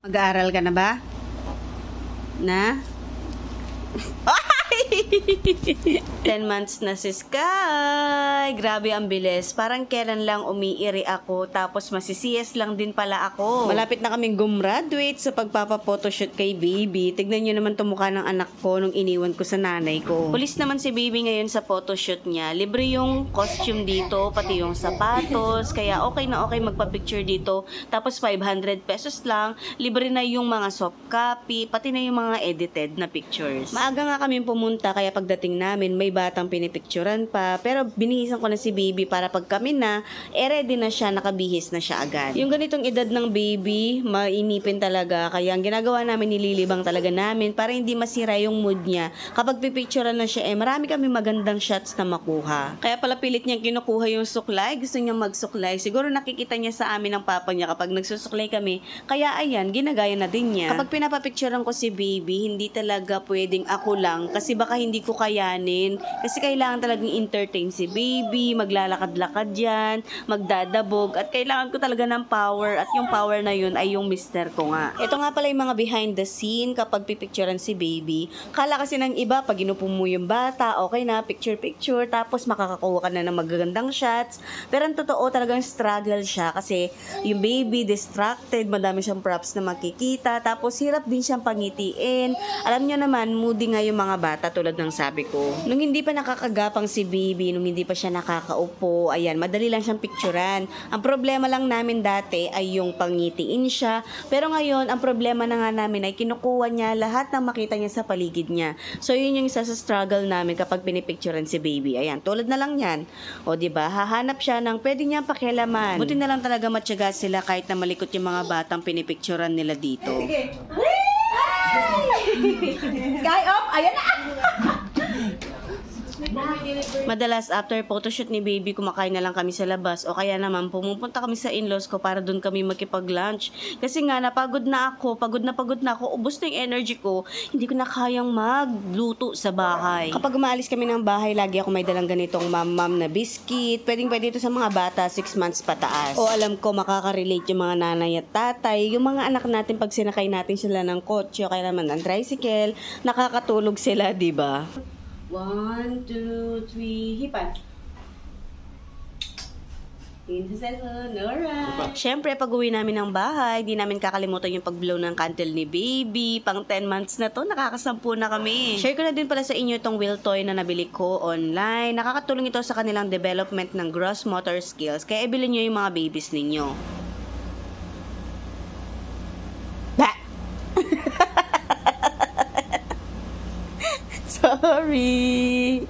Mag-aaral ka na ba? Na? 10 months na si Sky. Grabe ang bilis. Parang kailan lang umiiri ako, tapos masisiyas lang din pala ako. Malapit na kaming gumraduate sa pagpapa-photoshoot kay baby. Tignan nyo naman tumukha ng anak ko nung iniwan ko sa nanay ko. Pulis naman si baby ngayon sa photoshoot niya. Libre yung costume dito, pati yung sapatos. Kaya okay na okay magpa-picture dito. Tapos 500 pesos lang. Libre na yung mga soft copy, pati na yung mga edited na pictures. Maaga nga kami pumunta, kaya pagdating namin may batang pinipicturan pa, pero binihisan ko na si baby para pag kami na, ready na siya, nakabihis na siya agad. Yung ganitong edad ng baby, mainipin talaga, kaya ang ginagawa namin, nililibang talaga namin para hindi masira yung mood niya. Kapag pipicturan na siya, marami kami magandang shots na makuha. Kaya pala pilit niyang kinukuha yung suklay, gusto niyang magsuklay. Siguro nakikita niya sa amin ng papa niya kapag nagsusuklay kami, kaya ayan, ginagaya na din niya. Kapag pinapapicturan ko si baby, hindi talaga pwedeng ako lang, kasi baka hindi ko kayanin, kasi kailangan talagang entertain si baby, maglalakad-lakad yan, magdadabog, at kailangan ko talaga ng power, at yung power na yun ay yung mister ko nga. Ito nga pala yung mga behind the scene kapag pipicturean si baby. Kala kasi ng iba, pag inupo mo yung bata, okay na, picture, tapos makakakuha ka na ng magagandang shots, pero ang totoo talagang struggle siya, kasi yung baby distracted, madami siyang props na makikita, tapos hirap din siyang pangitiin. Alam nyo naman, moody nga yung mga bata, tulad ng sabi ko. Nung hindi pa nakakagapang si baby, nung hindi pa siya nakakaupo, ayan, madali lang siyang picturean. Ang problema lang namin dati ay yung pangitiin siya, pero ngayon, ang problema na nga namin ay kinukuha niya lahat ng makita niya sa paligid niya. So, yun yung isa sa struggle namin kapag pinipicturean si baby. Ayan, tulad na lang yan. O, diba, hahanap siya ng pwede niyang pakialaman. Buti na lang talaga matyaga sila kahit na malikot yung mga batang pinipicturean nila dito. Sige. Sky up! Ayan na! Madalas after photoshoot ni baby, kumakain na lang kami sa labas, o kaya naman pumupunta kami sa in-laws ko para doon kami makipag-lunch. Kasi nga napagod na ako, pagod na ako, ubos na yung energy ko, hindi ko na kayang magluto sa bahay. Kapag umaalis kami ng bahay, lagi ako may dalang ganitong mam na biscuit. Pwede ito sa mga bata 6 months pataas. O alam ko makaka-relate yung mga nanay at tatay, yung mga anak natin pag sinakay natin sila ng kotse o kaya naman ng tricycle, nakakatulog sila, diba? 1, 2, 3, hipan. In sa cellphone, alright. Siyempre, pag uwi namin ng bahay, di namin kakalimutan yung pag-blow ng candle ni baby. Pang 10 months na to, nakakasampu na kami. Share ko na din pala sa inyo itong wheel toy na nabili ko online. Nakakatulong ito sa kanilang development ng gross motor skills. Kaya ibili nyo yung mga babies ninyo. Sorry.